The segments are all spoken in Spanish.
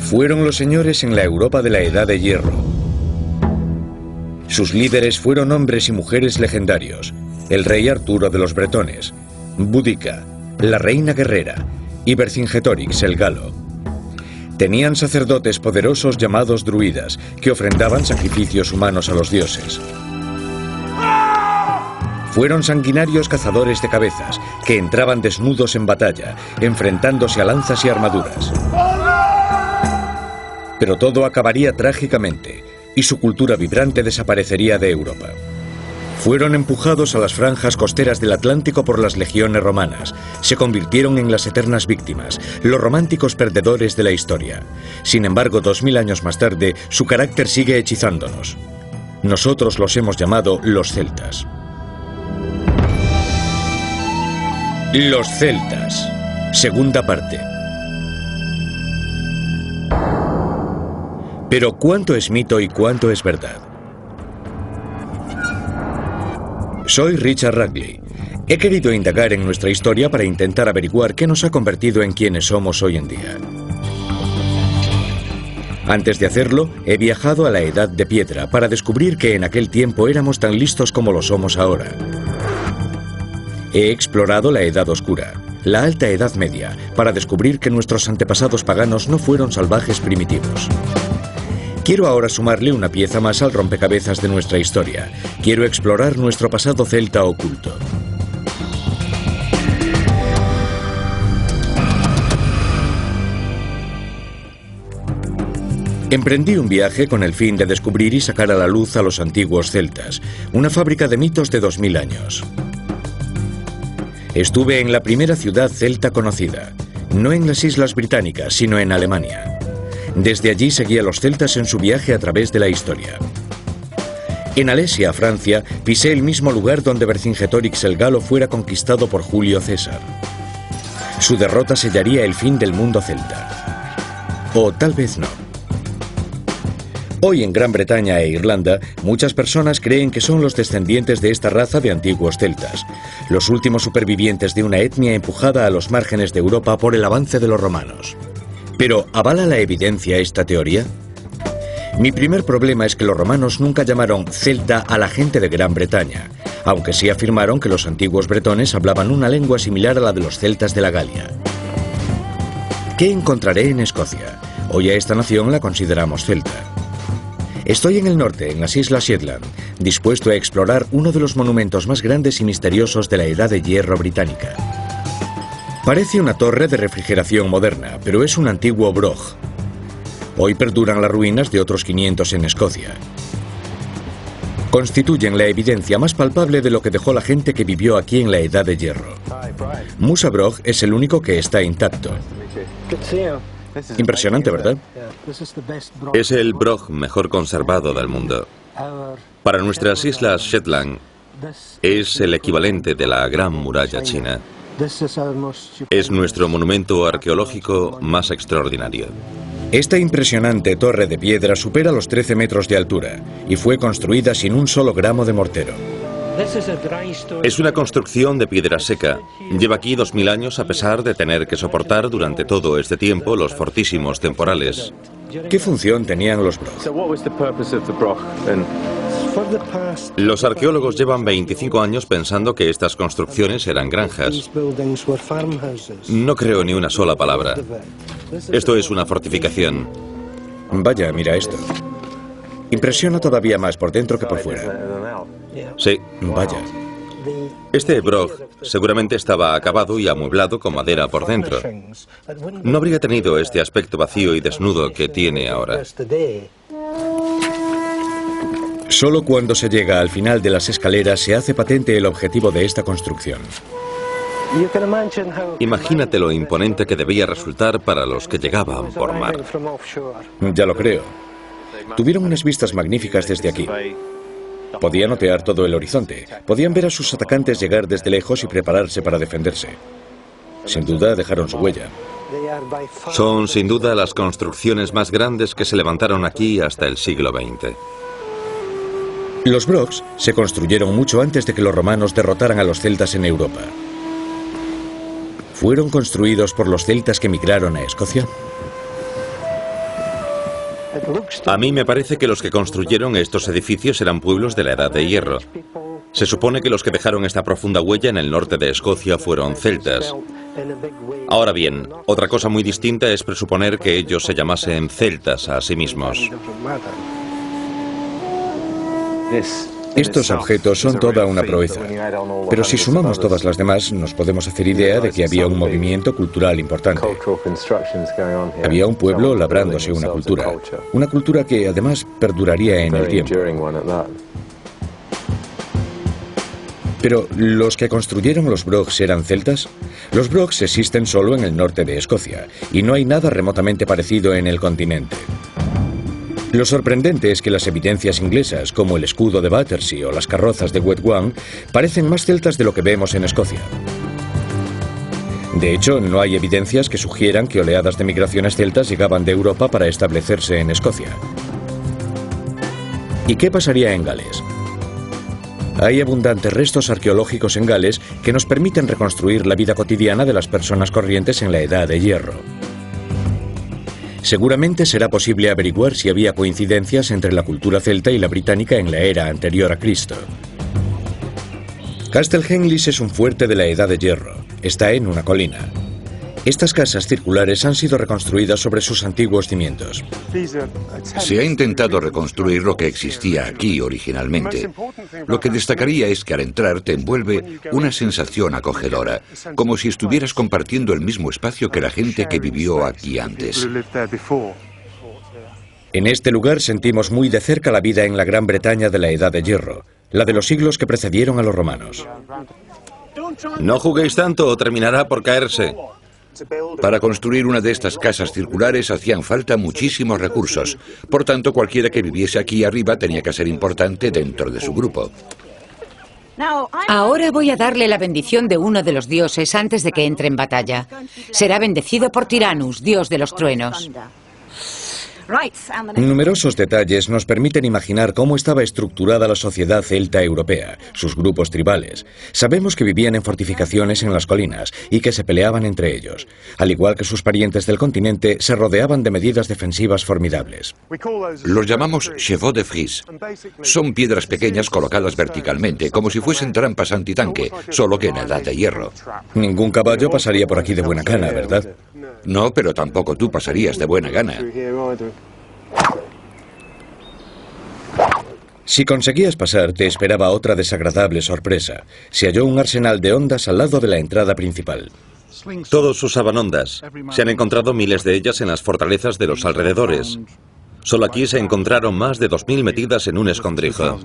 Fueron los señores en la Europa de la Edad de Hierro. Sus líderes fueron hombres y mujeres legendarios: el rey Arturo de los bretones, Boudica, la reina guerrera, y Vercingetorix el galo. Tenían sacerdotes poderosos llamados druidas, que ofrendaban sacrificios humanos a los dioses. Fueron sanguinarios cazadores de cabezas, que entraban desnudos en batalla, enfrentándose a lanzas y armaduras. Pero todo acabaría trágicamente, y su cultura vibrante desaparecería de Europa. Fueron empujados a las franjas costeras del Atlántico por las legiones romanas. Se convirtieron en las eternas víctimas, los románticos perdedores de la historia. Sin embargo, 2000 años más tarde, su carácter sigue hechizándonos. Nosotros los hemos llamado los celtas. Los celtas. Segunda parte. Pero ¿cuánto es mito y cuánto es verdad? Soy Richard Rackley. He querido indagar en nuestra historia para intentar averiguar qué nos ha convertido en quienes somos hoy en día. Antes de hacerlo, he viajado a la Edad de Piedra para descubrir que en aquel tiempo éramos tan listos como lo somos ahora. He explorado la Edad Oscura, la Alta Edad Media, para descubrir que nuestros antepasados paganos no fueron salvajes primitivos. Quiero ahora sumarle una pieza más al rompecabezas de nuestra historia. Quiero explorar nuestro pasado celta oculto. Emprendí un viaje con el fin de descubrir y sacar a la luz a los antiguos celtas, una fábrica de mitos de 2000 años. Estuve en la primera ciudad celta conocida, no en las Islas Británicas, sino en Alemania. Desde allí seguí a los celtas en su viaje a través de la historia. En Alesia, Francia, pisé el mismo lugar donde Vercingetorix el Galo fuera conquistado por Julio César. Su derrota sellaría el fin del mundo celta. O tal vez no. Hoy en Gran Bretaña e Irlanda, muchas personas creen que son los descendientes de esta raza de antiguos celtas, los últimos supervivientes de una etnia empujada a los márgenes de Europa por el avance de los romanos. Pero, ¿avala la evidencia esta teoría? Mi primer problema es que los romanos nunca llamaron celta a la gente de Gran Bretaña, aunque sí afirmaron que los antiguos bretones hablaban una lengua similar a la de los celtas de la Galia. ¿Qué encontraré en Escocia? Hoy a esta nación la consideramos celta. Estoy en el norte, en las Islas Shetland, dispuesto a explorar uno de los monumentos más grandes y misteriosos de la Edad de Hierro británica. Parece una torre de refrigeración moderna, pero es un antiguo brog. Hoy perduran las ruinas de otros 500 en Escocia. Constituyen la evidencia más palpable de lo que dejó la gente que vivió aquí en la Edad de Hierro. Musa Brog es el único que está intacto. Impresionante, ¿verdad? Es el brog mejor conservado del mundo. Para nuestras islas Shetland, es el equivalente de la Gran Muralla China. Es nuestro monumento arqueológico más extraordinario. Esta impresionante torre de piedra supera los 13 metros de altura y fue construida sin un solo gramo de mortero. Es una construcción de piedra seca. Lleva aquí 2000 años a pesar de tener que soportar durante todo este tiempo los fortísimos temporales. ¿Qué función tenían los brog? Los arqueólogos llevan 25 años pensando que estas construcciones eran granjas. No creo ni una sola palabra. Esto es una fortificación. Vaya, mira esto. Impresiona todavía más por dentro que por fuera. Sí. Vaya. Este brog seguramente estaba acabado y amueblado con madera por dentro. No habría tenido este aspecto vacío y desnudo que tiene ahora. Solo cuando se llega al final de las escaleras se hace patente el objetivo de esta construcción. Imagínate lo imponente que debía resultar para los que llegaban por mar. Ya lo creo. Tuvieron unas vistas magníficas desde aquí. Podían otear todo el horizonte. Podían ver a sus atacantes llegar desde lejos y prepararse para defenderse. Sin duda dejaron su huella. Son sin duda las construcciones más grandes que se levantaron aquí hasta el siglo XX. Los brogs se construyeron mucho antes de que los romanos derrotaran a los celtas en Europa. ¿Fueron construidos por los celtas que emigraron a Escocia? A mí me parece que los que construyeron estos edificios eran pueblos de la Edad de Hierro. Se supone que los que dejaron esta profunda huella en el norte de Escocia fueron celtas. Ahora bien, otra cosa muy distinta es presuponer que ellos se llamasen celtas a sí mismos. Estos objetos son toda una proeza, pero si sumamos todas las demás, nos podemos hacer idea de que había un movimiento cultural importante. Había un pueblo labrándose una cultura que además perduraría en el tiempo. Pero, ¿los que construyeron los Broghs eran celtas? Los Broghs existen solo en el norte de Escocia, y no hay nada remotamente parecido en el continente. Lo sorprendente es que las evidencias inglesas, como el escudo de Battersea o las carrozas de Wetwan, parecen más celtas de lo que vemos en Escocia. De hecho, no hay evidencias que sugieran que oleadas de migraciones celtas llegaban de Europa para establecerse en Escocia. ¿Y qué pasaría en Gales? Hay abundantes restos arqueológicos en Gales que nos permiten reconstruir la vida cotidiana de las personas corrientes en la Edad de Hierro. Seguramente será posible averiguar si había coincidencias entre la cultura celta y la británica en la era anterior a Cristo. Castle Henglis es un fuerte de la Edad de Hierro. Está en una colina. Estas casas circulares han sido reconstruidas sobre sus antiguos cimientos. Se ha intentado reconstruir lo que existía aquí originalmente. Lo que destacaría es que al entrar te envuelve una sensación acogedora, como si estuvieras compartiendo el mismo espacio que la gente que vivió aquí antes. En este lugar sentimos muy de cerca la vida en la Gran Bretaña de la Edad de Hierro, la de los siglos que precedieron a los romanos. No juguéis tanto o terminará por caerse. Para construir una de estas casas circulares hacían falta muchísimos recursos. Por tanto, cualquiera que viviese aquí arriba tenía que ser importante dentro de su grupo. Ahora voy a darle la bendición de uno de los dioses antes de que entre en batalla. Será bendecido por Tyrannus, dios de los truenos. Numerosos detalles nos permiten imaginar cómo estaba estructurada la sociedad celta europea, sus grupos tribales. Sabemos que vivían en fortificaciones en las colinas y que se peleaban entre ellos. Al igual que sus parientes del continente, se rodeaban de medidas defensivas formidables. Los llamamos chevaux de frise. Son piedras pequeñas colocadas verticalmente, como si fuesen trampas antitanque, solo que en Edad de Hierro. Ningún caballo pasaría por aquí de buena gana, ¿verdad? No, pero tampoco tú pasarías de buena gana. Si conseguías pasar, te esperaba otra desagradable sorpresa. Se halló un arsenal de ondas al lado de la entrada principal. Todos usaban ondas. Se han encontrado miles de ellas en las fortalezas de los alrededores. Solo aquí se encontraron más de 2000 metidas en un escondrijo.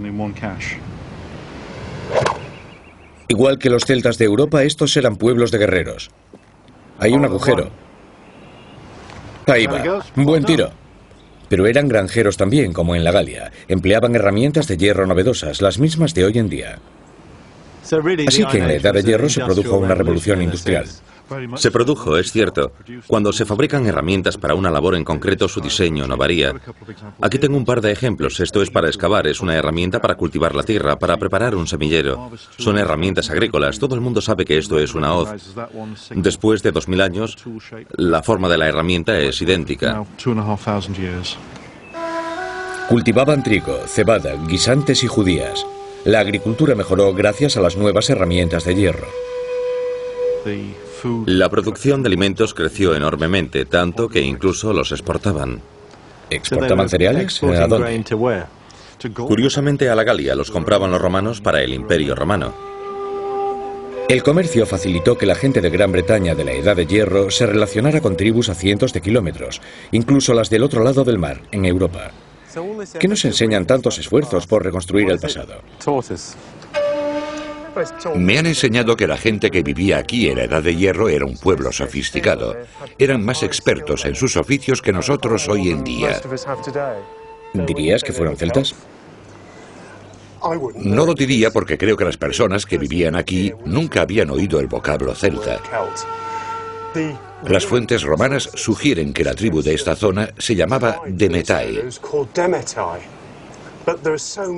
Igual que los celtas de Europa, estos eran pueblos de guerreros. Hay un agujero. Ahí va. Buen tiro. Pero eran granjeros también, como en la Galia. Empleaban herramientas de hierro novedosas, las mismas de hoy en día. Así que en la Edad de Hierro se produjo una revolución industrial. Se produjo, es cierto. Cuando se fabrican herramientas para una labor en concreto, su diseño no varía. Aquí tengo un par de ejemplos. Esto es para excavar, es una herramienta para cultivar la tierra, para preparar un semillero. Son herramientas agrícolas. Todo el mundo sabe que esto es una hoz. Después de 2000 años, la forma de la herramienta es idéntica. Cultivaban trigo, cebada, guisantes y judías. La agricultura mejoró gracias a las nuevas herramientas de hierro. La producción de alimentos creció enormemente, tanto que incluso los exportaban. ¿Exportaban cereales? ¿A dónde? Curiosamente, a la Galia los compraban los romanos para el Imperio Romano. El comercio facilitó que la gente de Gran Bretaña de la Edad de Hierro se relacionara con tribus a cientos de kilómetros, incluso las del otro lado del mar, en Europa. ¿Qué nos enseñan tantos esfuerzos por reconstruir el pasado? Me han enseñado que la gente que vivía aquí en la Edad de Hierro era un pueblo sofisticado. Eran más expertos en sus oficios que nosotros hoy en día. ¿Dirías que fueron celtas? No lo diría porque creo que las personas que vivían aquí nunca habían oído el vocablo celta. Las fuentes romanas sugieren que la tribu de esta zona se llamaba Demetae.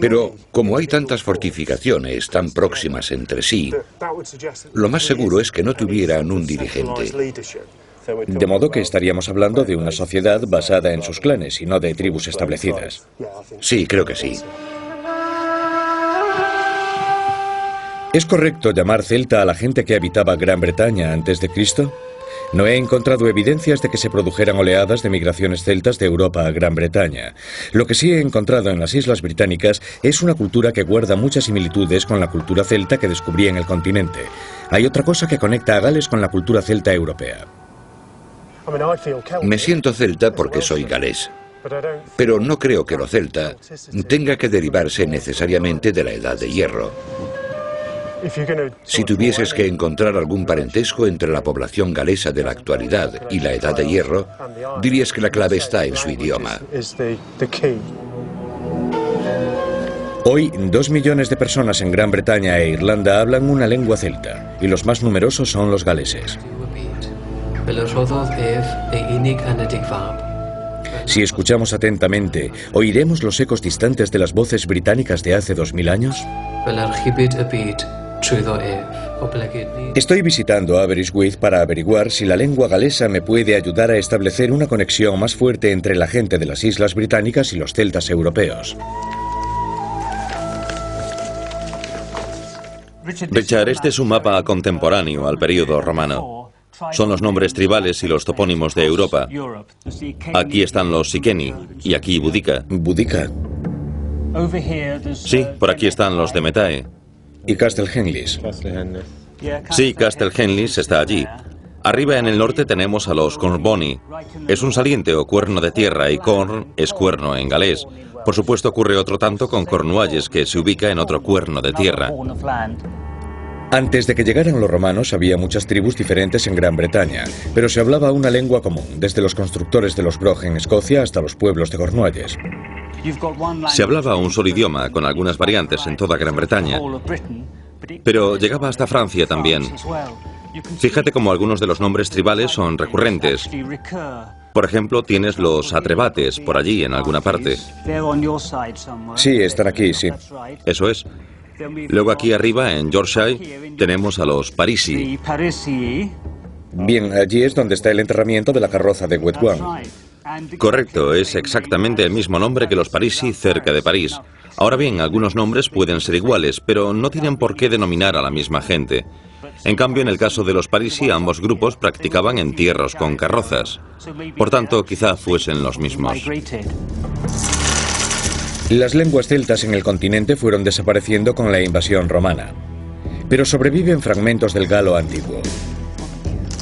Pero como hay tantas fortificaciones tan próximas entre sí, lo más seguro es que no tuvieran un dirigente. De modo que estaríamos hablando de una sociedad basada en sus clanes y no de tribus establecidas. Sí, creo que sí. ¿Es correcto llamar celta a la gente que habitaba Gran Bretaña antes de Cristo? No he encontrado evidencias de que se produjeran oleadas de migraciones celtas de Europa a Gran Bretaña. Lo que sí he encontrado en las Islas Británicas es una cultura que guarda muchas similitudes con la cultura celta que descubrí en el continente. Hay otra cosa que conecta a Gales con la cultura celta europea. Me siento celta porque soy galés. Pero no creo que lo celta tenga que derivarse necesariamente de la Edad de Hierro. Si tuvieses que encontrar algún parentesco entre la población galesa de la actualidad y la Edad de Hierro, dirías que la clave está en su idioma. Hoy, 2 millones de personas en Gran Bretaña e Irlanda hablan una lengua celta, y los más numerosos son los galeses. Si escuchamos atentamente, ¿oiremos los ecos distantes de las voces británicas de hace 2000 años? Estoy visitando Aberystwyth para averiguar si la lengua galesa me puede ayudar a establecer una conexión más fuerte entre la gente de las Islas Británicas y los celtas europeos. Richard, este es un mapa contemporáneo al período romano. Son los nombres tribales y los topónimos de Europa. Aquí están los Siceni y aquí Boudica. ¿Boudica? Sí, por aquí están los de Metae. ¿Y Castle Henleys? Sí, Castle Henleys está allí. Arriba en el norte tenemos a los Cornboni. Es un saliente o cuerno de tierra y Corn es cuerno en galés. Por supuesto ocurre otro tanto con Cornualles, que se ubica en otro cuerno de tierra. Antes de que llegaran los romanos había muchas tribus diferentes en Gran Bretaña, pero se hablaba una lengua común, desde los constructores de los Brog en Escocia hasta los pueblos de Cornualles. Se hablaba un solo idioma, con algunas variantes en toda Gran Bretaña, pero llegaba hasta Francia también. Fíjate cómo algunos de los nombres tribales son recurrentes. Por ejemplo, tienes los Atrebates por allí en alguna parte. Sí, están aquí, sí. Eso es. Luego aquí arriba, en Yorkshire, tenemos a los Parisi. Bien, allí es donde está el enterramiento de la carroza de Wetwan. Correcto, es exactamente el mismo nombre que los Parisi cerca de París. Ahora bien, algunos nombres pueden ser iguales, pero no tienen por qué denominar a la misma gente. En cambio, en el caso de los Parisi, ambos grupos practicaban entierros con carrozas. Por tanto, quizá fuesen los mismos. Las lenguas celtas en el continente fueron desapareciendo con la invasión romana, pero sobreviven fragmentos del galo antiguo.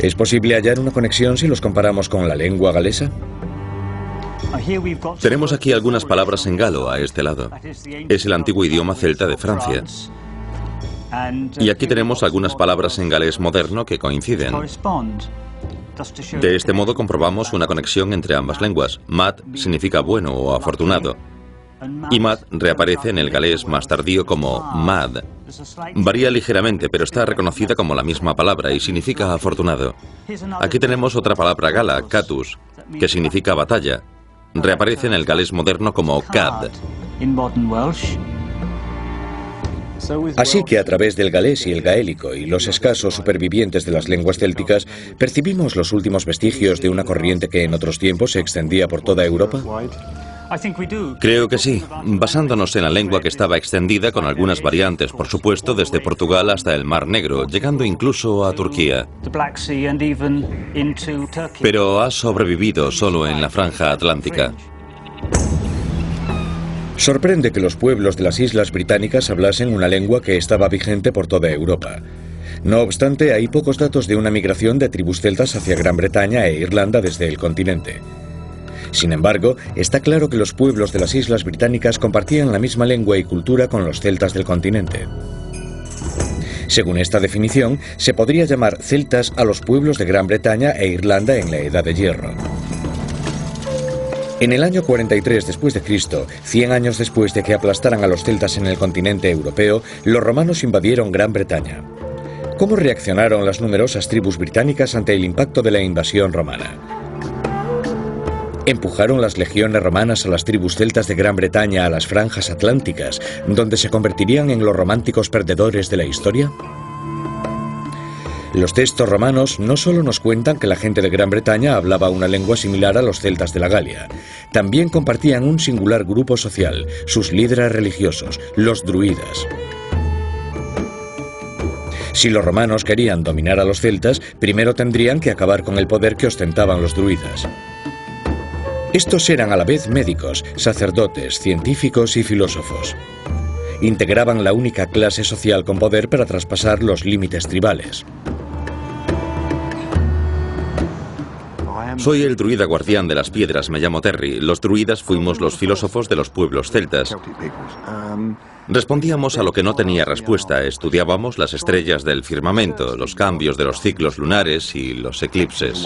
¿Es posible hallar una conexión si los comparamos con la lengua galesa? Tenemos aquí algunas palabras en galo a este lado. Es el antiguo idioma celta de Francia. Y aquí tenemos algunas palabras en galés moderno que coinciden. De este modo comprobamos una conexión entre ambas lenguas. Mat significa bueno o afortunado. Y Mat reaparece en el galés más tardío como Mad. Varía ligeramente, pero está reconocida como la misma palabra y significa afortunado. Aquí tenemos otra palabra gala, catus, que significa batalla. Reaparece en el galés moderno como cad. Así que a través del galés y el gaélico y los escasos supervivientes de las lenguas célticas, ¿percibimos los últimos vestigios de una corriente que en otros tiempos se extendía por toda Europa? Creo que sí, basándonos en la lengua que estaba extendida con algunas variantes, por supuesto, desde Portugal hasta el Mar Negro, llegando incluso a Turquía. Pero ha sobrevivido solo en la franja atlántica. Sorprende que los pueblos de las Islas Británicas hablasen una lengua que estaba vigente por toda Europa. No obstante, hay pocos datos de una migración de tribus celtas hacia Gran Bretaña e Irlanda desde el continente. Sin embargo, está claro que los pueblos de las Islas Británicas compartían la misma lengua y cultura con los celtas del continente. Según esta definición, se podría llamar celtas a los pueblos de Gran Bretaña e Irlanda en la Edad de Hierro. En el año 43 después de Cristo, 100 años después de que aplastaran a los celtas en el continente europeo, los romanos invadieron Gran Bretaña. ¿Cómo reaccionaron las numerosas tribus británicas ante el impacto de la invasión romana? ¿Empujaron las legiones romanas a las tribus celtas de Gran Bretaña a las franjas atlánticas, donde se convertirían en los románticos perdedores de la historia? Los textos romanos no solo nos cuentan que la gente de Gran Bretaña hablaba una lengua similar a los celtas de la Galia, también compartían un singular grupo social, sus líderes religiosos, los druidas. Si los romanos querían dominar a los celtas, primero tendrían que acabar con el poder que ostentaban los druidas. Estos eran a la vez médicos, sacerdotes, científicos y filósofos. Integraban la única clase social con poder para traspasar los límites tribales. Soy el druida guardián de las piedras, me llamo Terry. Los druidas fuimos los filósofos de los pueblos celtas. Respondíamos a lo que no tenía respuesta, estudiábamos las estrellas del firmamento, los cambios de los ciclos lunares y los eclipses.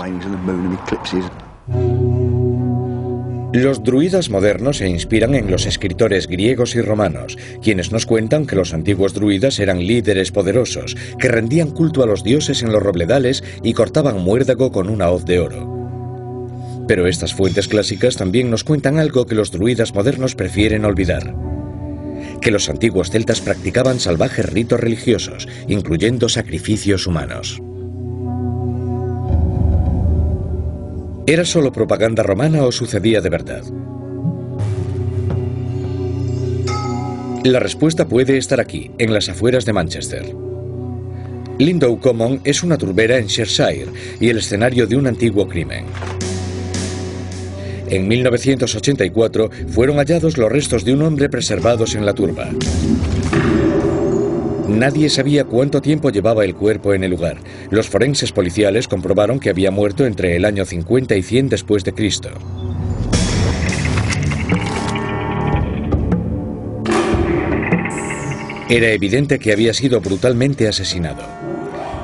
Los druidas modernos se inspiran en los escritores griegos y romanos, quienes nos cuentan que los antiguos druidas eran líderes poderosos, que rendían culto a los dioses en los robledales y cortaban muérdago con una hoz de oro. Pero estas fuentes clásicas también nos cuentan algo que los druidas modernos prefieren olvidar: que los antiguos celtas practicaban salvajes ritos religiosos, incluyendo sacrificios humanos. ¿Era solo propaganda romana o sucedía de verdad? La respuesta puede estar aquí, en las afueras de Manchester. Lindow Common es una turbera en Cheshire y el escenario de un antiguo crimen. En 1984 fueron hallados los restos de un hombre preservados en la turba. Nadie sabía cuánto tiempo llevaba el cuerpo en el lugar. Los forenses policiales comprobaron que había muerto entre el año 50 y 100 después de Cristo. Era evidente que había sido brutalmente asesinado.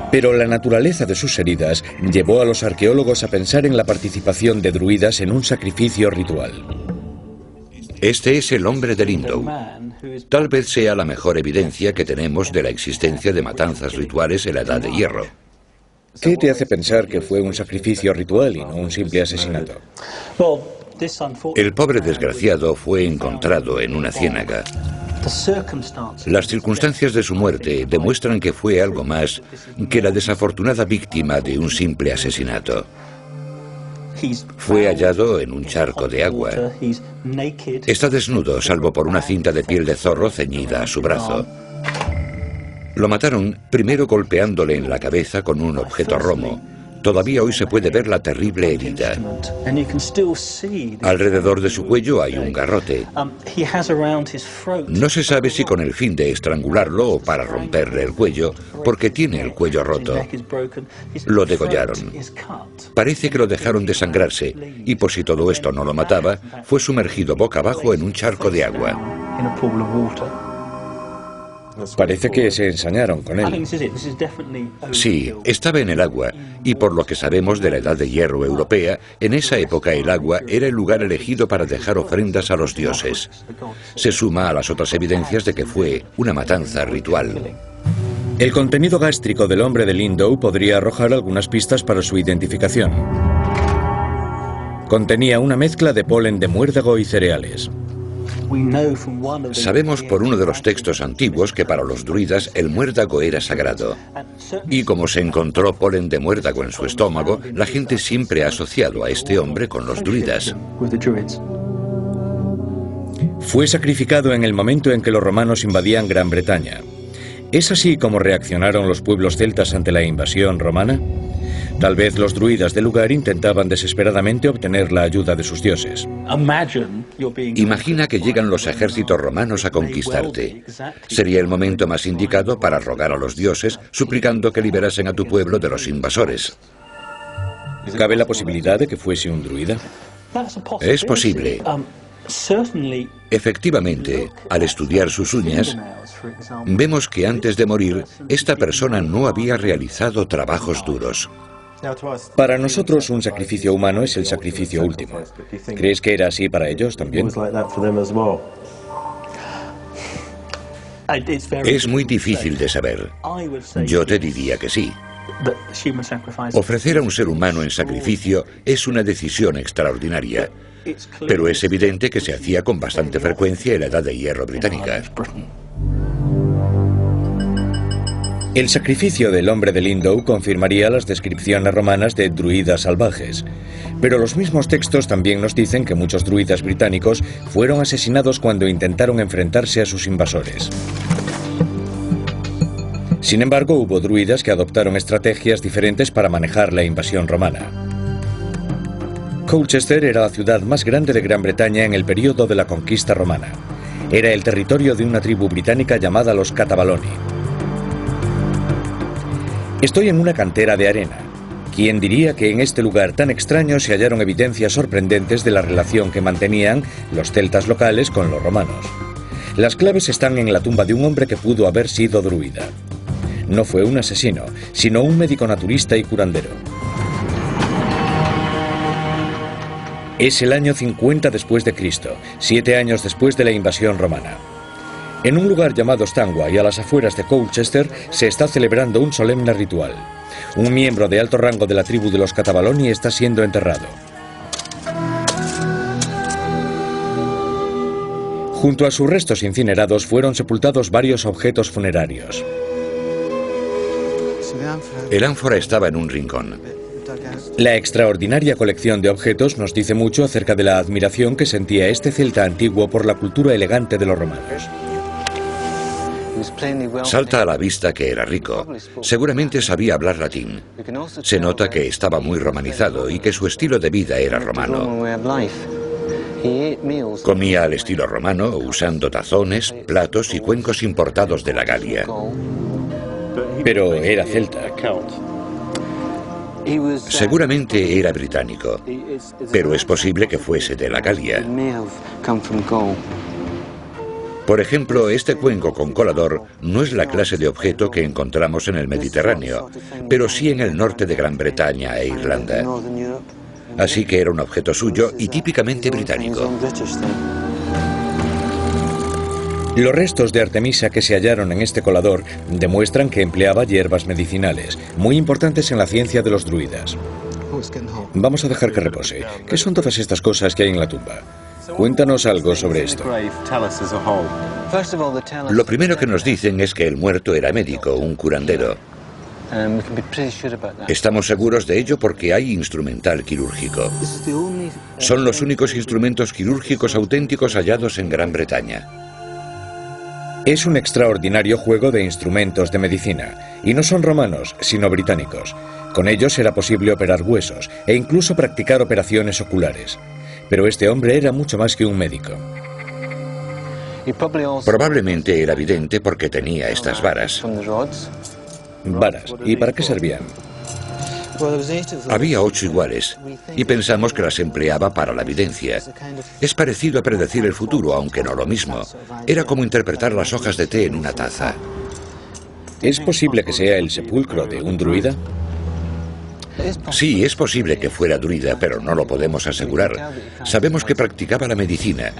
Pero la naturaleza de sus heridas llevó a los arqueólogos a pensar en la participación de druidas en un sacrificio ritual. Este es el hombre de Lindow. Tal vez sea la mejor evidencia que tenemos de la existencia de matanzas rituales en la Edad de Hierro. ¿Qué te hace pensar que fue un sacrificio ritual y no un simple asesinato? El pobre desgraciado fue encontrado en una ciénaga. Las circunstancias de su muerte demuestran que fue algo más que la desafortunada víctima de un simple asesinato. Fue hallado en un charco de agua. Está desnudo, salvo por una cinta de piel de zorro ceñida a su brazo. Lo mataron primero golpeándole en la cabeza con un objeto romo. Todavía hoy se puede ver la terrible herida. Alrededor de su cuello hay un garrote. No se sabe si con el fin de estrangularlo o para romperle el cuello, porque tiene el cuello roto. Lo degollaron. Parece que lo dejaron desangrarse, y por si todo esto no lo mataba, fue sumergido boca abajo en un charco de agua. Parece que se ensañaron con él. Sí, estaba en el agua, y por lo que sabemos de la Edad de Hierro europea, en esa época el agua era el lugar elegido para dejar ofrendas a los dioses. Se suma a las otras evidencias de que fue una matanza ritual. El contenido gástrico del hombre de Lindow podría arrojar algunas pistas para su identificación. Contenía una mezcla de polen de muérdago y cereales. Sabemos por uno de los textos antiguos que para los druidas el muérdago era sagrado. Y como se encontró polen de muérdago en su estómago, la gente siempre ha asociado a este hombre con los druidas. Fue sacrificado en el momento en que los romanos invadían Gran Bretaña. ¿Es así como reaccionaron los pueblos celtas ante la invasión romana? Tal vez los druidas del lugar intentaban desesperadamente obtener la ayuda de sus dioses. Imagina que llegan los ejércitos romanos a conquistarte. Sería el momento más indicado para rogar a los dioses, suplicando que liberasen a tu pueblo de los invasores. ¿Cabe la posibilidad de que fuese un druida? Es posible. Efectivamente, al estudiar sus uñas, vemos que antes de morir, esta persona no había realizado trabajos duros. Para nosotros un sacrificio humano es el sacrificio último. ¿Crees que era así para ellos también? Es muy difícil de saber. Yo te diría que sí. Ofrecer a un ser humano en sacrificio es una decisión extraordinaria, pero es evidente que se hacía con bastante frecuencia en la Edad de Hierro británica. El sacrificio del hombre de Lindow confirmaría las descripciones romanas de druidas salvajes, pero los mismos textos también nos dicen que muchos druidas británicos fueron asesinados cuando intentaron enfrentarse a sus invasores. Sin embargo, hubo druidas que adoptaron estrategias diferentes para manejar la invasión romana. Colchester era la ciudad más grande de Gran Bretaña en el período de la conquista romana. Era el territorio de una tribu británica llamada los Catabaloni. Estoy en una cantera de arena. ¿Quién diría que en este lugar tan extraño se hallaron evidencias sorprendentes de la relación que mantenían los celtas locales con los romanos? Las claves están en la tumba de un hombre que pudo haber sido druida. No fue un asesino, sino un médico naturista y curandero. Es el año 50 después de Cristo, 7 años después de la invasión romana. En un lugar llamado Stanway, a las afueras de Colchester, se está celebrando un solemne ritual. Un miembro de alto rango de la tribu de los Catabaloni está siendo enterrado. Junto a sus restos incinerados fueron sepultados varios objetos funerarios. El ánfora estaba en un rincón. La extraordinaria colección de objetos nos dice mucho acerca de la admiración que sentía este celta antiguo por la cultura elegante de los romanos. Salta a la vista que era rico. Seguramente sabía hablar latín. Se nota que estaba muy romanizado y que su estilo de vida era romano. Comía al estilo romano, usando tazones, platos y cuencos importados de la Galia. Pero era celta. Seguramente era británico, pero es posible que fuese de la Galia. Por ejemplo, este cuenco con colador no es la clase de objeto que encontramos en el Mediterráneo, pero sí en el norte de Gran Bretaña e Irlanda. Así que era un objeto suyo y típicamente británico. Los restos de Artemisa que se hallaron en este colador demuestran que empleaba hierbas medicinales, muy importantes en la ciencia de los druidas. Vamos a dejar que repose. ¿Qué son todas estas cosas que hay en la tumba? Cuéntanos algo sobre esto. Lo primero que nos dicen es que el muerto era médico, un curandero. Estamos seguros de ello porque hay instrumental quirúrgico. Son los únicos instrumentos quirúrgicos auténticos hallados en Gran Bretaña. Es un extraordinario juego de instrumentos de medicina, y no son romanos, sino británicos. Con ellos era posible operar huesos e incluso practicar operaciones oculares. Pero este hombre era mucho más que un médico. Probablemente era vidente porque tenía estas varas. Varas. ¿Y para qué servían? Había 8 iguales, y pensamos que las empleaba para la videncia. Es parecido a predecir el futuro, aunque no lo mismo. Era como interpretar las hojas de té en una taza. ¿Es posible que sea el sepulcro de un druida? Sí, es posible que fuera druida, pero no lo podemos asegurar. Sabemos que practicaba la medicina,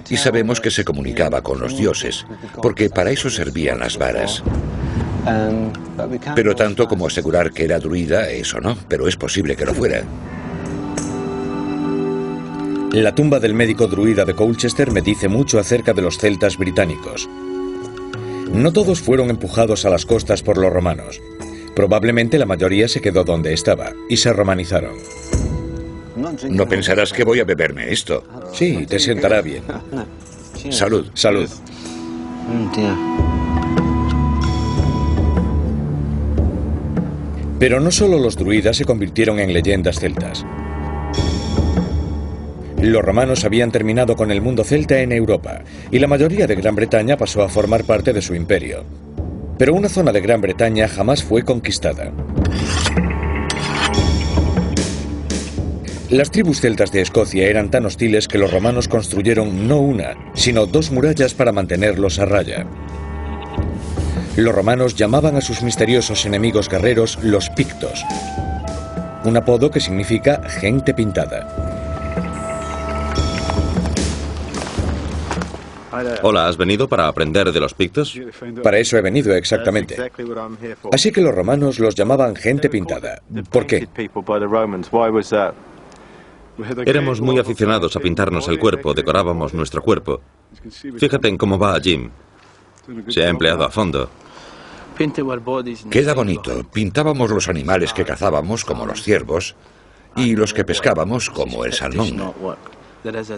y sabemos que se comunicaba con los dioses, porque para eso servían las varas. Pero tanto como asegurar que era druida, eso no, pero es posible que lo fuera. La tumba del médico druida de Colchester me dice mucho acerca de los celtas británicos. No todos fueron empujados a las costas por los romanos. Probablemente la mayoría se quedó donde estaba y se romanizaron. No pensarás que voy a beberme esto. Sí, te sentará bien. Salud. Salud. Pero no solo los druidas se convirtieron en leyendas celtas. Los romanos habían terminado con el mundo celta en Europa, y la mayoría de Gran Bretaña pasó a formar parte de su imperio. Pero una zona de Gran Bretaña jamás fue conquistada. Las tribus celtas de Escocia eran tan hostiles que los romanos construyeron no una, sino 2 murallas para mantenerlos a raya. Los romanos llamaban a sus misteriosos enemigos guerreros los pictos, un apodo que significa gente pintada. Hola, ¿has venido para aprender de los pictos? Para eso he venido, exactamente. Así que los romanos los llamaban gente pintada. ¿Por qué? Éramos muy aficionados a pintarnos el cuerpo, decorábamos nuestro cuerpo. Fíjate en cómo va Jim. Se ha empleado a fondo. Queda bonito. Pintábamos los animales que cazábamos, como los ciervos, y los que pescábamos, como el salmón.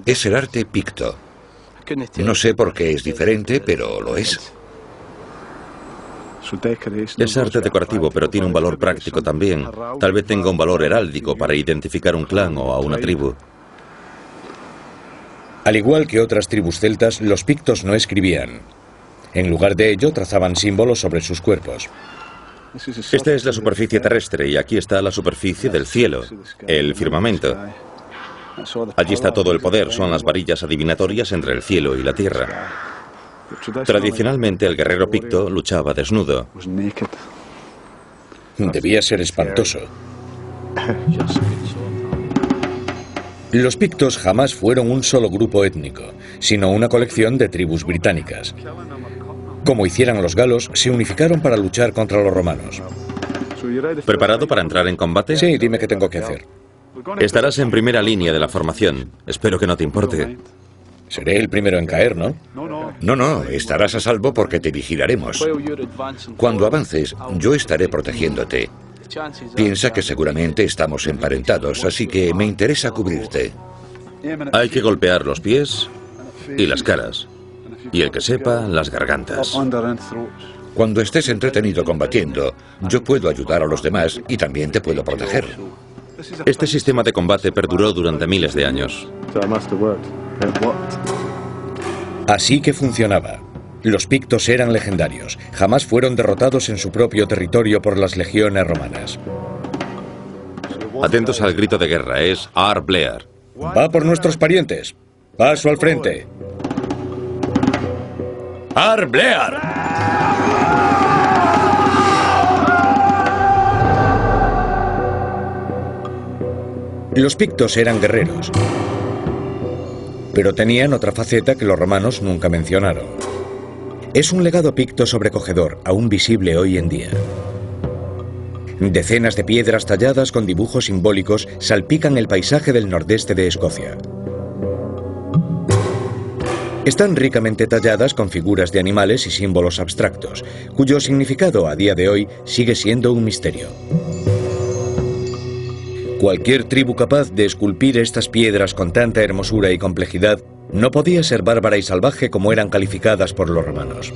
Es el arte picto. No sé por qué es diferente, pero lo es. Es arte decorativo, pero tiene un valor práctico también. Tal vez tenga un valor heráldico para identificar un clan o a una tribu. Al igual que otras tribus celtas, los pictos no escribían. En lugar de ello, trazaban símbolos sobre sus cuerpos. Esta es la superficie terrestre y aquí está la superficie del cielo, el firmamento. Allí está todo el poder, son las varillas adivinatorias entre el cielo y la tierra. Tradicionalmente el guerrero picto luchaba desnudo. Debía ser espantoso. Los pictos jamás fueron un solo grupo étnico, sino una colección de tribus británicas. Como hicieran los galos, se unificaron para luchar contra los romanos. ¿Preparado para entrar en combate? Sí, dime qué tengo que hacer. Estarás en primera línea de la formación. Espero que no te importe. Seré el primero en caer, ¿no? No, estarás a salvo porque te vigilaremos. Cuando avances, yo estaré protegiéndote. Piensa que seguramente estamos emparentados, así que me interesa cubrirte. Hay que golpear los pies y las caras. Y el que sepa, las gargantas. Cuando estés entretenido combatiendo, yo puedo ayudar a los demás y también te puedo proteger. Este sistema de combate perduró durante miles de años. Así que funcionaba. Los pictos eran legendarios. Jamás fueron derrotados en su propio territorio por las legiones romanas. Atentos al grito de guerra, es Ar Blear. Va por nuestros parientes. Paso al frente. Ar Blear. Los pictos eran guerreros, pero tenían otra faceta que los romanos nunca mencionaron. Es un legado picto sobrecogedor, aún visible hoy en día. Decenas de piedras talladas con dibujos simbólicos salpican el paisaje del nordeste de Escocia. Están ricamente talladas con figuras de animales y símbolos abstractos, cuyo significado a día de hoy sigue siendo un misterio. Cualquier tribu capaz de esculpir estas piedras con tanta hermosura y complejidad no podía ser bárbara y salvaje como eran calificadas por los romanos.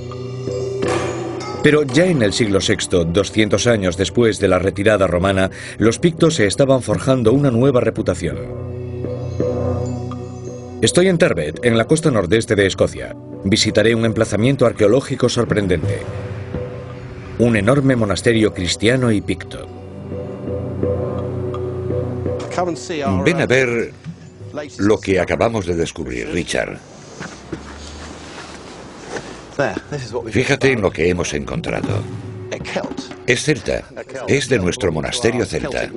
Pero ya en el siglo VI, 200 años después de la retirada romana, los pictos se estaban forjando una nueva reputación. Estoy en Tarbet, en la costa nordeste de Escocia. Visitaré un emplazamiento arqueológico sorprendente. Un enorme monasterio cristiano y picto. Ven a ver lo que acabamos de descubrir, Richard. Fíjate en lo que hemos encontrado. Es celta. Es de nuestro monasterio celta.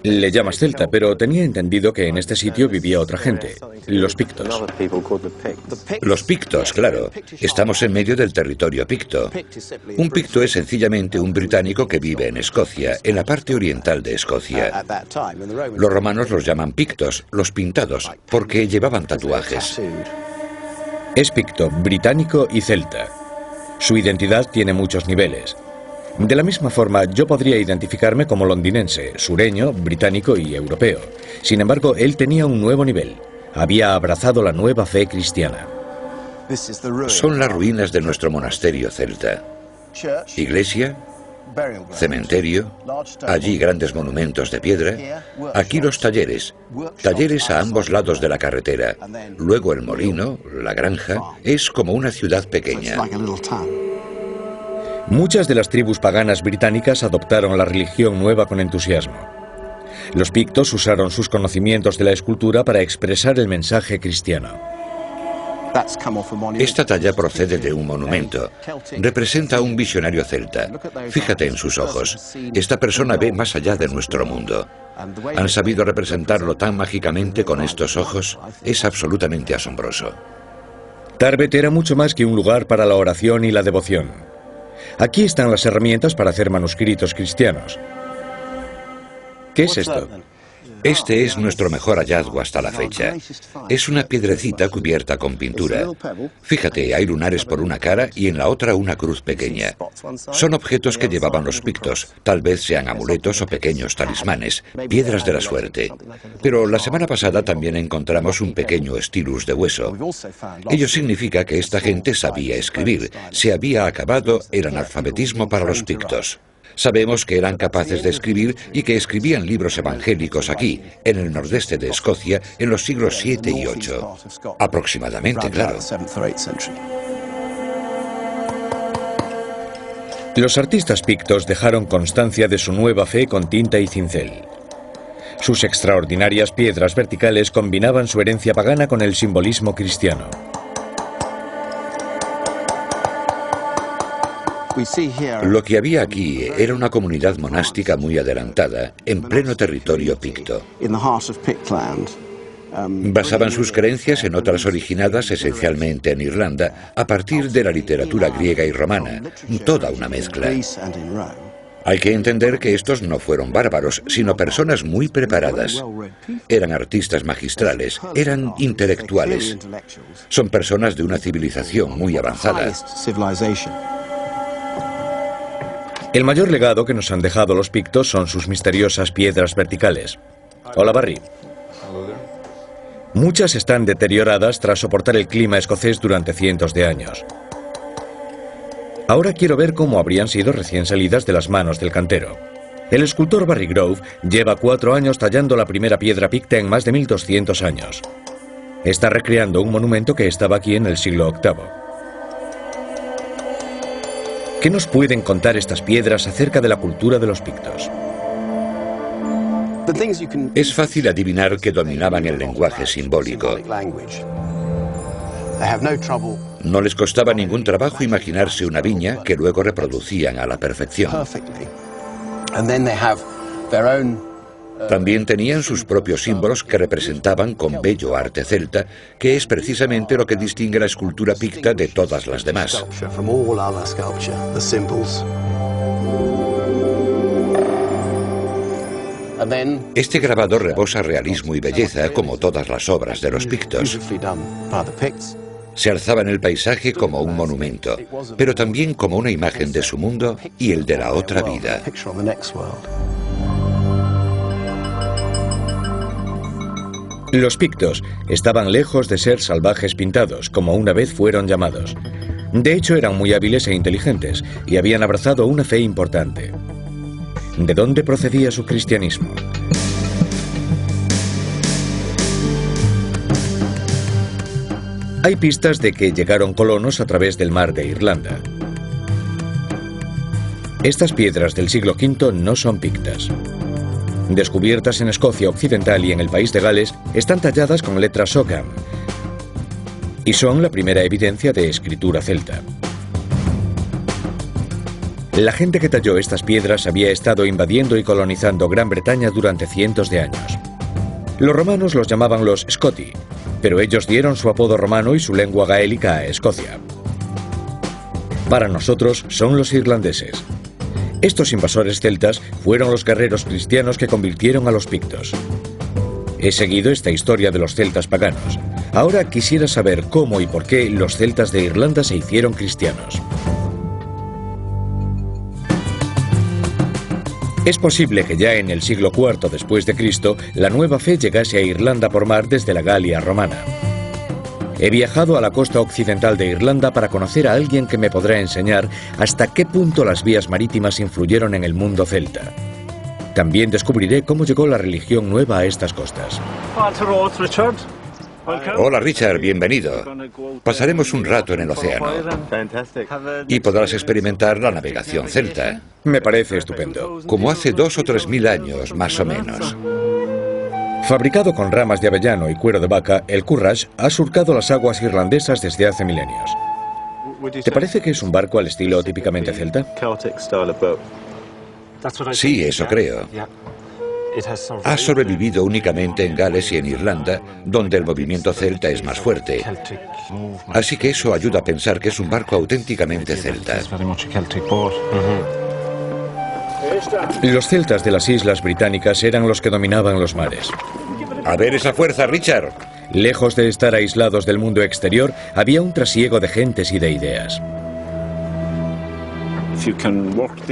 Le llamas celta, pero tenía entendido que en este sitio vivía otra gente, los pictos. Los pictos, claro. Estamos en medio del territorio picto. Un picto es sencillamente un británico que vive en Escocia, en la parte oriental de Escocia. Los romanos los llaman pictos, los pintados, porque llevaban tatuajes. Es picto, británico y celta. Su identidad tiene muchos niveles. De la misma forma, yo podría identificarme como londinense, sureño, británico y europeo. Sin embargo, él tenía un nuevo nivel. Había abrazado la nueva fe cristiana. Son las ruinas de nuestro monasterio celta. Iglesia, cementerio, allí grandes monumentos de piedra, aquí los talleres a ambos lados de la carretera. Luego el molino, la granja, es como una ciudad pequeña. Muchas de las tribus paganas británicas adoptaron la religión nueva con entusiasmo. Los pictos usaron sus conocimientos de la escultura para expresar el mensaje cristiano. Esta talla procede de un monumento. Representa a un visionario celta. Fíjate en sus ojos. Esta persona ve más allá de nuestro mundo. ¿Han sabido representarlo tan mágicamente con estos ojos? Es absolutamente asombroso. Tarbet era mucho más que un lugar para la oración y la devoción. Aquí están las herramientas para hacer manuscritos cristianos. ¿Qué es esto? Este es nuestro mejor hallazgo hasta la fecha. Es una piedrecita cubierta con pintura. Fíjate, hay lunares por una cara y en la otra una cruz pequeña. Son objetos que llevaban los pictos. Tal vez sean amuletos o pequeños talismanes, piedras de la suerte. Pero la semana pasada también encontramos un pequeño stylus de hueso. Ello significa que esta gente sabía escribir. Se había acabado el analfabetismo para los pictos. Sabemos que eran capaces de escribir y que escribían libros evangélicos aquí, en el nordeste de Escocia, en los siglos VII y VIII. Aproximadamente, claro. Los artistas pictos dejaron constancia de su nueva fe con tinta y cincel. Sus extraordinarias piedras verticales combinaban su herencia pagana con el simbolismo cristiano. Lo que había aquí era una comunidad monástica muy adelantada, en pleno territorio picto. Basaban sus creencias en otras originadas esencialmente en Irlanda, a partir de la literatura griega y romana, toda una mezcla. Hay que entender que estos no fueron bárbaros, sino personas muy preparadas. Eran artistas magistrales, eran intelectuales. Son personas de una civilización muy avanzada. El mayor legado que nos han dejado los pictos son sus misteriosas piedras verticales. Hola, Barry. Muchas están deterioradas tras soportar el clima escocés durante cientos de años. Ahora quiero ver cómo habrían sido recién salidas de las manos del cantero. El escultor Barry Grove lleva 4 años tallando la primera piedra picta en más de 1200 años. Está recreando un monumento que estaba aquí en el siglo VIII. ¿Qué nos pueden contar estas piedras acerca de la cultura de los pictos? Es fácil adivinar que dominaban el lenguaje simbólico. No les costaba ningún trabajo imaginarse una viña que luego reproducían a la perfección. También tenían sus propios símbolos que representaban con bello arte celta, que es precisamente lo que distingue la escultura picta de todas las demás. Este grabado rebosa realismo y belleza como todas las obras de los pictos. Se alzaba en el paisaje como un monumento, pero también como una imagen de su mundo y el de la otra vida. Los pictos estaban lejos de ser salvajes pintados, como una vez fueron llamados. De hecho, eran muy hábiles e inteligentes, y habían abrazado una fe importante. ¿De dónde procedía su cristianismo? Hay pistas de que llegaron colonos a través del mar de Irlanda. Estas piedras del siglo V no son pictas. Descubiertas en Escocia Occidental y en el país de Gales, están talladas con letras Ogham y son la primera evidencia de escritura celta. La gente que talló estas piedras había estado invadiendo y colonizando Gran Bretaña durante cientos de años. Los romanos los llamaban los Scoti, pero ellos dieron su apodo romano y su lengua gaélica a Escocia. Para nosotros son los irlandeses. Estos invasores celtas fueron los guerreros cristianos que convirtieron a los pictos. He seguido esta historia de los celtas paganos. Ahora quisiera saber cómo y por qué los celtas de Irlanda se hicieron cristianos. Es posible que ya en el siglo IV después de Cristo la nueva fe llegase a Irlanda por mar desde la Galia romana. He viajado a la costa occidental de Irlanda para conocer a alguien que me podrá enseñar hasta qué punto las vías marítimas influyeron en el mundo celta. También descubriré cómo llegó la religión nueva a estas costas. Hola Richard, bienvenido. Pasaremos un rato en el océano y podrás experimentar la navegación celta. Me parece estupendo. Como hace 2 o 3 mil años, más o menos. Fabricado con ramas de avellano y cuero de vaca, el Courage ha surcado las aguas irlandesas desde hace milenios. ¿Te parece que es un barco al estilo típicamente celta? Sí, eso creo. Ha sobrevivido únicamente en Gales y en Irlanda, donde el movimiento celta es más fuerte. Así que eso ayuda a pensar que es un barco auténticamente celta. Los celtas de las islas británicas eran los que dominaban los mares. A ver esa fuerza, Richard. Lejos de estar aislados del mundo exterior, había un trasiego de gentes y de ideas.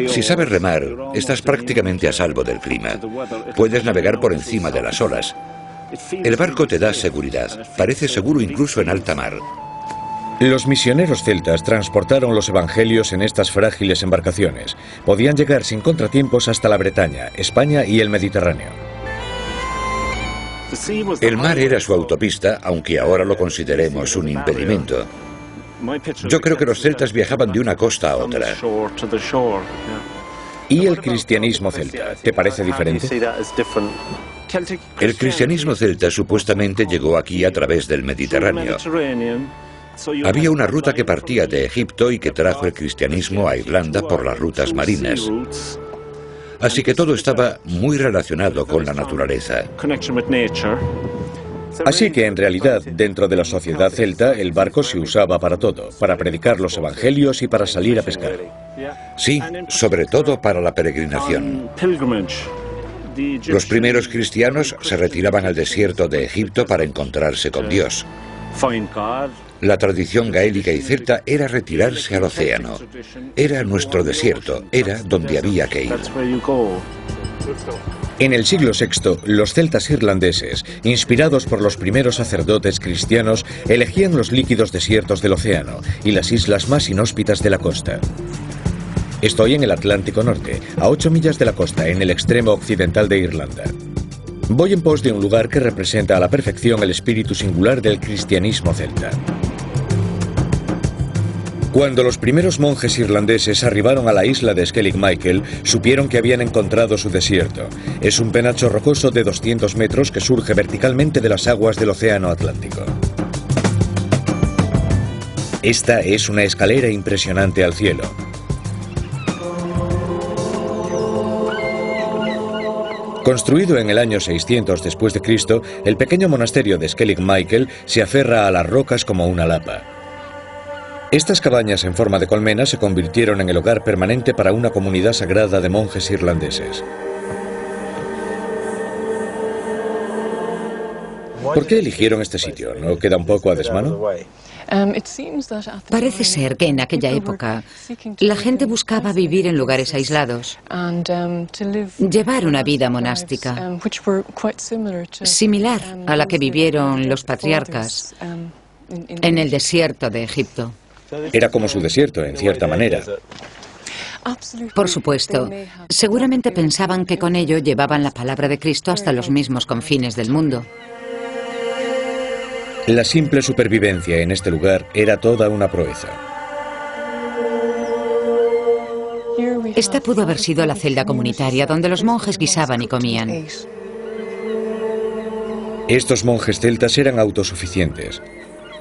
Si sabes remar, estás prácticamente a salvo del clima. Puedes navegar por encima de las olas. El barco te da seguridad. Parece seguro incluso en alta mar. Los misioneros celtas transportaron los evangelios en estas frágiles embarcaciones. Podían llegar sin contratiempos hasta la Bretaña, España y el Mediterráneo. El mar era su autopista, aunque ahora lo consideremos un impedimento. Yo creo que los celtas viajaban de una costa a otra. ¿Y el cristianismo celta? ¿Te parece diferente? El cristianismo celta supuestamente llegó aquí a través del Mediterráneo. Había una ruta que partía de Egipto y que trajo el cristianismo a Irlanda por las rutas marinas. Así que todo estaba muy relacionado con la naturaleza. Así que en realidad, dentro de la sociedad celta, el barco se usaba para todo, para predicar los evangelios y para salir a pescar. Sí, sobre todo para la peregrinación. Los primeros cristianos se retiraban al desierto de Egipto para encontrarse con Dios. La tradición gaélica y celta era retirarse al océano. Era nuestro desierto, era donde había que ir. En el siglo VI, los celtas irlandeses, inspirados por los primeros sacerdotes cristianos, elegían los líquidos desiertos del océano y las islas más inhóspitas de la costa. Estoy en el Atlántico Norte, a 8 millas de la costa, en el extremo occidental de Irlanda. Voy en pos de un lugar que representa a la perfección el espíritu singular del cristianismo celta. Cuando los primeros monjes irlandeses arribaron a la isla de Skellig Michael, supieron que habían encontrado su desierto. Es un penacho rocoso de 200 metros que surge verticalmente de las aguas del océano Atlántico. Esta es una escalera impresionante al cielo. Construido en el año 600 después de Cristo, el pequeño monasterio de Skellig Michael se aferra a las rocas como una lapa. Estas cabañas en forma de colmena se convirtieron en el hogar permanente para una comunidad sagrada de monjes irlandeses. ¿Por qué eligieron este sitio? ¿No queda un poco a desmano? Parece ser que en aquella época la gente buscaba vivir en lugares aislados, llevar una vida monástica, similar a la que vivieron los patriarcas en el desierto de Egipto. Era como su desierto, en cierta manera. Por supuesto, seguramente pensaban que con ello llevaban la palabra de Cristo hasta los mismos confines del mundo. La simple supervivencia en este lugar era toda una proeza. Esta pudo haber sido la celda comunitaria donde los monjes guisaban y comían. Estos monjes celtas eran autosuficientes.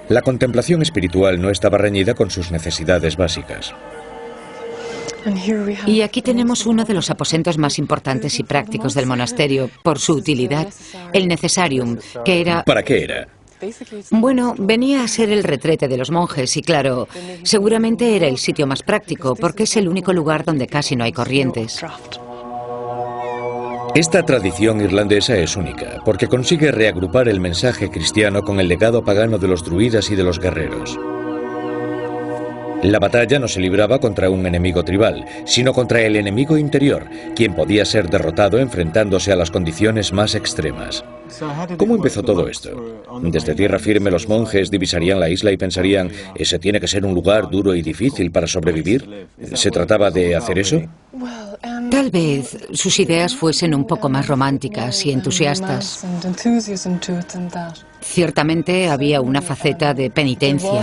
La contemplación espiritual no estaba reñida con sus necesidades básicas. Y aquí tenemos uno de los aposentos más importantes y prácticos del monasterio, por su utilidad, el necessarium, que era... ¿Para qué era? Bueno, venía a ser el retrete de los monjes y, claro, seguramente era el sitio más práctico, porque es el único lugar donde casi no hay corrientes. Esta tradición irlandesa es única, porque consigue reagrupar el mensaje cristiano con el legado pagano de los druidas y de los guerreros. La batalla no se libraba contra un enemigo tribal, sino contra el enemigo interior, quien podía ser derrotado enfrentándose a las condiciones más extremas. ¿Cómo empezó todo esto? Desde tierra firme los monjes divisarían la isla y pensarían, ese tiene que ser un lugar duro y difícil para sobrevivir. ¿Se trataba de hacer eso? Tal vez sus ideas fuesen un poco más románticas y entusiastas. Ciertamente había una faceta de penitencia.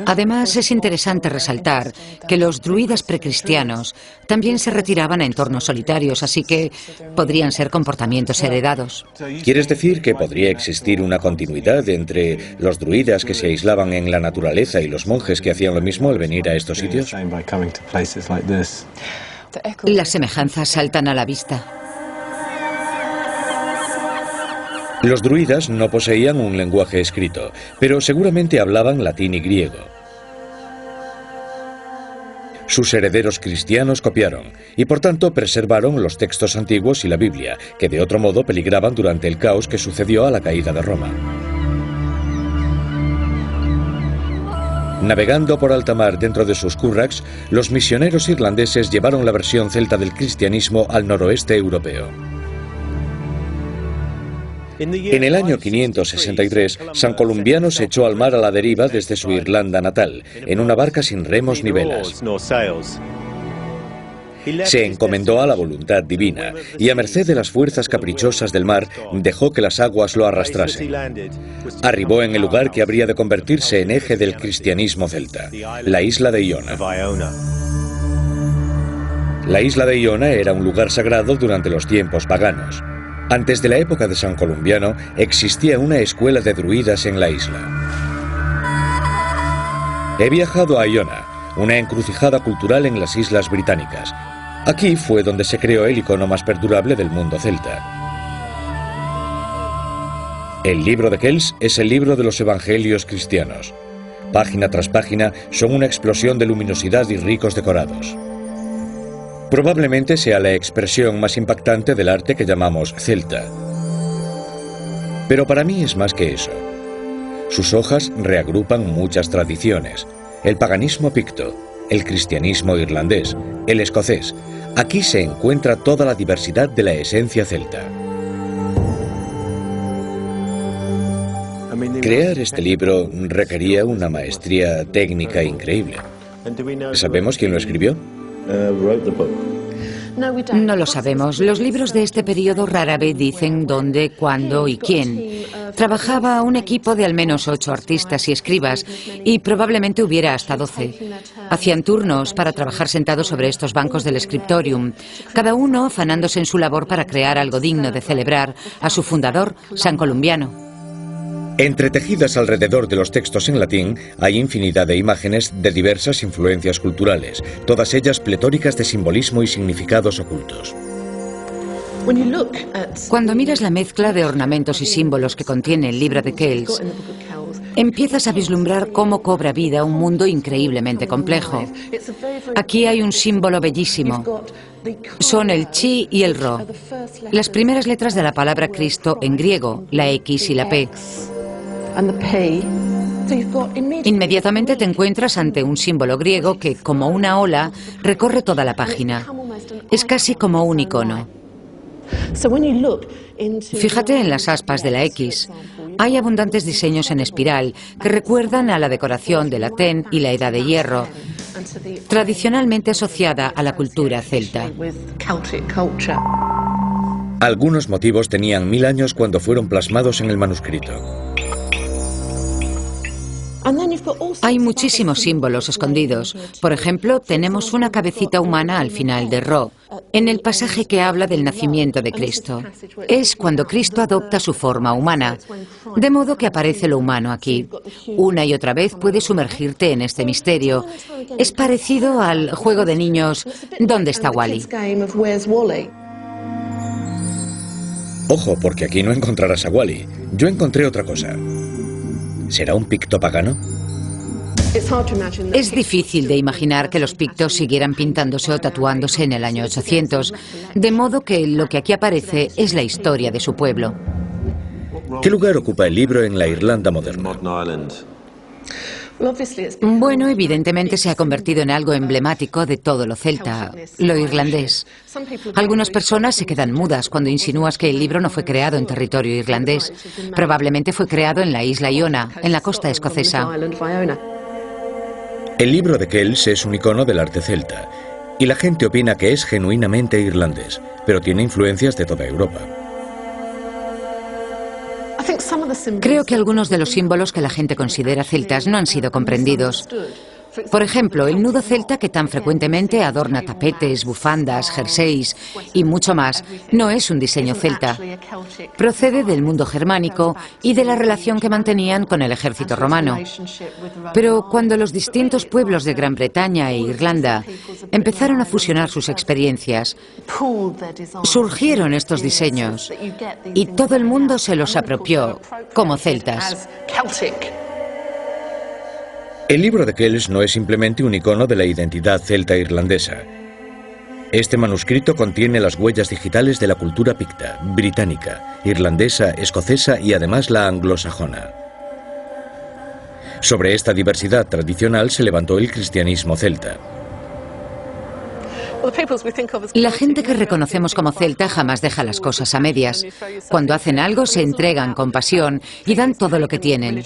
Además, es interesante resaltar que los druidas precristianos también se retiraban a entornos solitarios, así que podrían ser comportamientos heredados. ¿Quieres decir que podría existir una continuidad entre los druidas que se aislaban en la naturaleza y los monjes que hacían lo mismo al venir a estos sitios? Las semejanzas saltan a la vista. Los druidas no poseían un lenguaje escrito, pero seguramente hablaban latín y griego. Sus herederos cristianos copiaron y por tanto preservaron los textos antiguos y la Biblia, que de otro modo peligraban durante el caos que sucedió a la caída de Roma. Navegando por alta mar dentro de sus curraghs, los misioneros irlandeses llevaron la versión celta del cristianismo al noroeste europeo. En el año 563, San Columbiano se echó al mar a la deriva desde su Irlanda natal, en una barca sin remos ni velas. Se encomendó a la voluntad divina y a merced de las fuerzas caprichosas del mar dejó que las aguas lo arrastrasen. Arribó en el lugar que habría de convertirse en eje del cristianismo celta, la isla de Iona. La isla de Iona era un lugar sagrado durante los tiempos paganos. Antes de la época de San Columbiano existía una escuela de druidas en la isla. He viajado a Iona, una encrucijada cultural en las Islas Británicas. Aquí fue donde se creó el icono más perdurable del mundo celta. El libro de Kells es el libro de los evangelios cristianos. Página tras página son una explosión de luminosidad y ricos decorados. Probablemente sea la expresión más impactante del arte que llamamos celta. Pero para mí es más que eso. Sus hojas reagrupan muchas tradiciones. El paganismo picto, el cristianismo irlandés, el escocés. Aquí se encuentra toda la diversidad de la esencia celta. Crear este libro requería una maestría técnica increíble. ¿Sabemos quién lo escribió? No lo sabemos. Los libros de este periodo rara vez dicen dónde, cuándo y quién. Trabajaba un equipo de al menos 8 artistas y escribas, y probablemente hubiera hasta 12. Hacían turnos para trabajar sentados sobre estos bancos del scriptorium, cada uno afanándose en su labor para crear algo digno de celebrar a su fundador, San Columbiano. Entretejidas alrededor de los textos en latín hay infinidad de imágenes de diversas influencias culturales, todas ellas pletóricas de simbolismo y significados ocultos. Cuando miras la mezcla de ornamentos y símbolos que contiene el libro de Kells, empiezas a vislumbrar cómo cobra vida un mundo increíblemente complejo. Aquí hay un símbolo bellísimo. Son el chi y el ro, las primeras letras de la palabra Cristo en griego, la X y la P. Inmediatamente te encuentras ante un símbolo griego que, como una ola, recorre toda la página. Es casi como un icono. Fíjate en las aspas de la X. Hay abundantes diseños en espiral que recuerdan a la decoración de la Ten y la Edad de Hierro, tradicionalmente asociada a la cultura celta. Algunos motivos tenían 1000 años cuando fueron plasmados en el manuscrito. Hay muchísimos símbolos escondidos. Por ejemplo, tenemos una cabecita humana al final de Ro, en el pasaje que habla del nacimiento de Cristo. Es cuando Cristo adopta su forma humana, de modo que aparece lo humano aquí. Una y otra vez puedes sumergirte en este misterio. Es parecido al juego de niños ¿Dónde está Wally? Ojo, porque aquí no encontrarás a Wally. Yo encontré otra cosa. ¿Será un picto pagano? Es difícil de imaginar que los pictos siguieran pintándose o tatuándose en el año 800, de modo que lo que aquí aparece es la historia de su pueblo. ¿Qué lugar ocupa el libro en la Irlanda moderna? Bueno, evidentemente se ha convertido en algo emblemático de todo lo celta, lo irlandés. Algunas personas se quedan mudas cuando insinúas que el libro no fue creado en territorio irlandés. Probablemente fue creado en la isla Iona, en la costa escocesa. El libro de Kells es un icono del arte celta, y la gente opina que es genuinamente irlandés, pero tiene influencias de toda Europa. Creo que algunos de los símbolos que la gente considera celtas no han sido comprendidos. Por ejemplo, el nudo celta que tan frecuentemente adorna tapetes, bufandas, jerseys y mucho más, no es un diseño celta. Procede del mundo germánico y de la relación que mantenían con el ejército romano. Pero cuando los distintos pueblos de Gran Bretaña e Irlanda empezaron a fusionar sus experiencias, surgieron estos diseños y todo el mundo se los apropió como celtas. El libro de Kells no es simplemente un icono de la identidad celta irlandesa. Este manuscrito contiene las huellas digitales de la cultura picta, británica, irlandesa, escocesa y además la anglosajona. Sobre esta diversidad tradicional se levantó el cristianismo celta. La gente que reconocemos como celta jamás deja las cosas a medias. Cuando hacen algo se entregan con pasión y dan todo lo que tienen.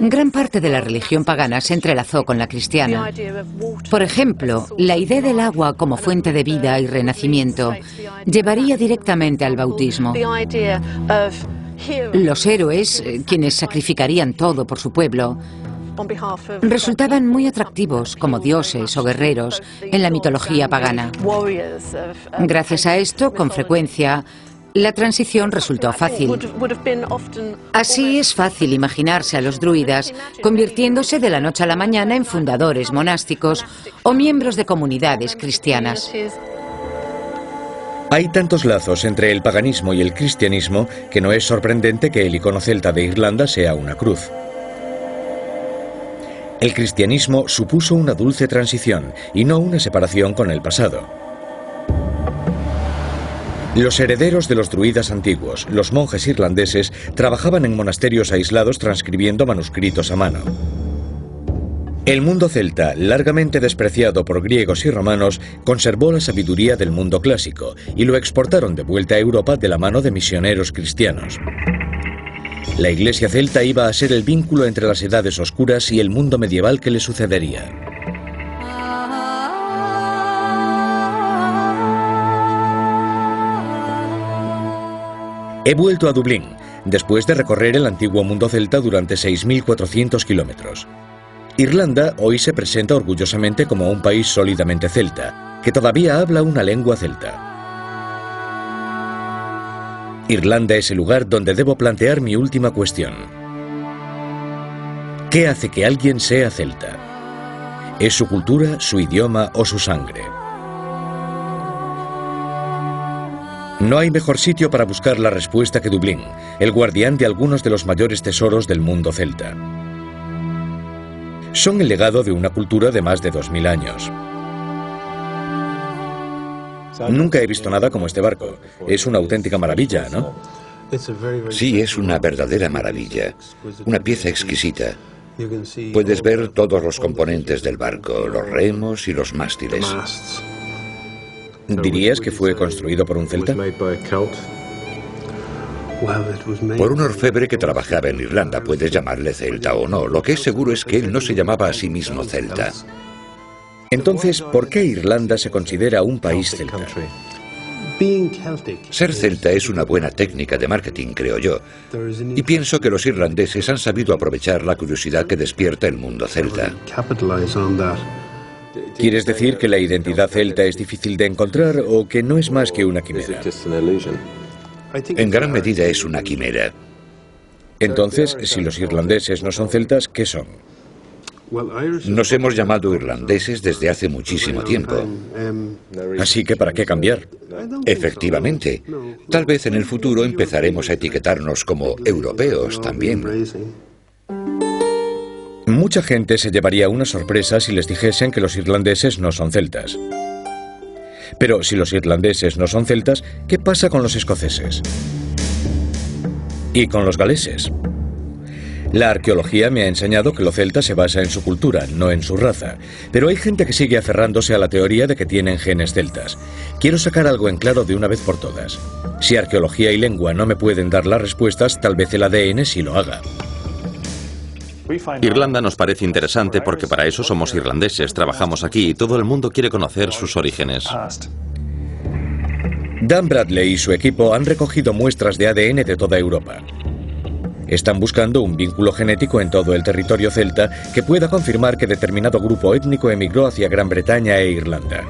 Gran parte de la religión pagana se entrelazó con la cristiana. Por ejemplo, la idea del agua como fuente de vida y renacimiento llevaría directamente al bautismo. Los héroes, quienes sacrificarían todo por su pueblo, resultaban muy atractivos como dioses o guerreros en la mitología pagana. Gracias a esto, con frecuencia, la transición resultó fácil. Así es fácil imaginarse a los druidas convirtiéndose de la noche a la mañana en fundadores monásticos o miembros de comunidades cristianas. Hay tantos lazos entre el paganismo y el cristianismo que no es sorprendente que el icono celta de Irlanda sea una cruz. El cristianismo supuso una dulce transición y no una separación con el pasado. Los herederos de los druidas antiguos, los monjes irlandeses, trabajaban en monasterios aislados transcribiendo manuscritos a mano. El mundo celta, largamente despreciado por griegos y romanos, conservó la sabiduría del mundo clásico y lo exportaron de vuelta a Europa de la mano de misioneros cristianos. La iglesia celta iba a ser el vínculo entre las edades oscuras y el mundo medieval que le sucedería. He vuelto a Dublín, después de recorrer el antiguo mundo celta durante 6.400 kilómetros. Irlanda hoy se presenta orgullosamente como un país sólidamente celta, que todavía habla una lengua celta. Irlanda es el lugar donde debo plantear mi última cuestión. ¿Qué hace que alguien sea celta? ¿Es su cultura, su idioma o su sangre? No hay mejor sitio para buscar la respuesta que Dublín, el guardián de algunos de los mayores tesoros del mundo celta. Son el legado de una cultura de más de 2000 años. Nunca he visto nada como este barco. Es una auténtica maravilla, ¿no? Sí, es una verdadera maravilla. Una pieza exquisita. Puedes ver todos los componentes del barco, los remos y los mástiles. ¿Dirías que fue construido por un celta? Por un orfebre que trabajaba en Irlanda, puedes llamarle celta o no. Lo que es seguro es que él no se llamaba a sí mismo celta. Entonces, ¿por qué Irlanda se considera un país celta? Ser celta es una buena técnica de marketing, creo yo. Y pienso que los irlandeses han sabido aprovechar la curiosidad que despierta el mundo celta. ¿Quieres decir que la identidad celta es difícil de encontrar o que no es más que una quimera? En gran medida es una quimera. Entonces, si los irlandeses no son celtas, ¿qué son? Nos hemos llamado irlandeses desde hace muchísimo tiempo. Así que ¿para qué cambiar? Efectivamente. Tal vez en el futuro empezaremos a etiquetarnos como europeos también. Mucha gente se llevaría una sorpresa si les dijesen que los irlandeses no son celtas. Pero si los irlandeses no son celtas, ¿qué pasa con los escoceses? ¿Y con los galeses? La arqueología me ha enseñado que lo celta se basa en su cultura, no en su raza. Pero hay gente que sigue aferrándose a la teoría de que tienen genes celtas. Quiero sacar algo en claro de una vez por todas. Si arqueología y lengua no me pueden dar las respuestas, tal vez el ADN sí lo haga. Irlanda nos parece interesante porque para eso somos irlandeses, trabajamos aquí y todo el mundo quiere conocer sus orígenes. Dan Bradley y su equipo han recogido muestras de ADN de toda Europa. Están buscando un vínculo genético en todo el territorio celta que pueda confirmar que determinado grupo étnico emigró hacia Gran Bretaña e Irlanda.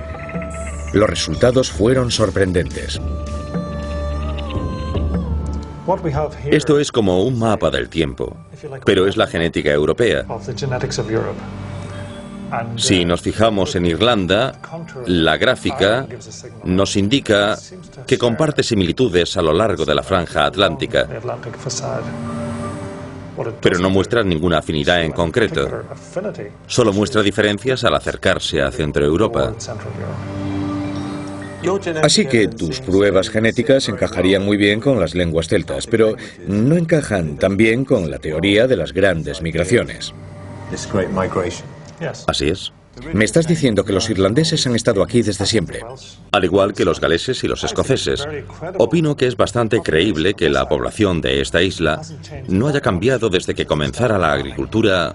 Los resultados fueron sorprendentes. Esto es como un mapa del tiempo, pero es la genética europea. Si nos fijamos en Irlanda, la gráfica nos indica que comparte similitudes a lo largo de la franja atlántica. pero no muestra ninguna afinidad en concreto. Solo muestra diferencias al acercarse a Centroeuropa. Así que tus pruebas genéticas encajarían muy bien con las lenguas celtas, pero no encajan tan bien con la teoría de las grandes migraciones. Así es. Me estás diciendo que los irlandeses han estado aquí desde siempre. Al igual que los galeses y los escoceses. Opino que es bastante creíble que la población de esta isla no haya cambiado desde que comenzara la agricultura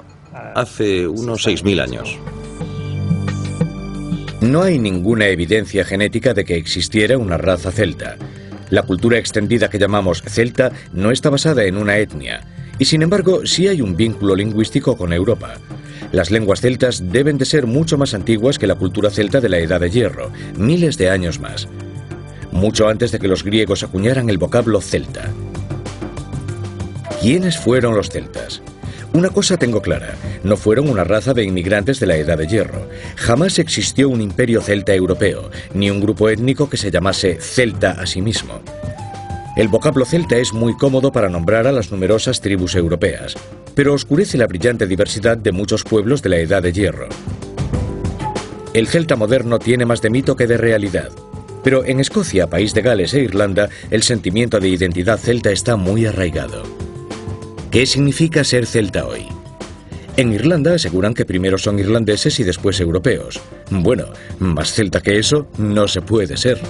hace unos 6.000 años. No hay ninguna evidencia genética de que existiera una raza celta. La cultura extendida que llamamos celta no está basada en una etnia, y sin embargo sí hay un vínculo lingüístico con Europa. Las lenguas celtas deben de ser mucho más antiguas que la cultura celta de la Edad de Hierro, miles de años más. Mucho antes de que los griegos acuñaran el vocablo celta. ¿Quiénes fueron los celtas? Una cosa tengo clara, no fueron una raza de inmigrantes de la Edad de Hierro. Jamás existió un imperio celta europeo, ni un grupo étnico que se llamase celta a sí mismo. El vocablo celta es muy cómodo para nombrar a las numerosas tribus europeas, pero oscurece la brillante diversidad de muchos pueblos de la Edad de Hierro. El celta moderno tiene más de mito que de realidad, pero en Escocia, País de Gales e Irlanda, el sentimiento de identidad celta está muy arraigado. ¿Qué significa ser celta hoy? En Irlanda aseguran que primero son irlandeses y después europeos. Bueno, más celta que eso no se puede ser.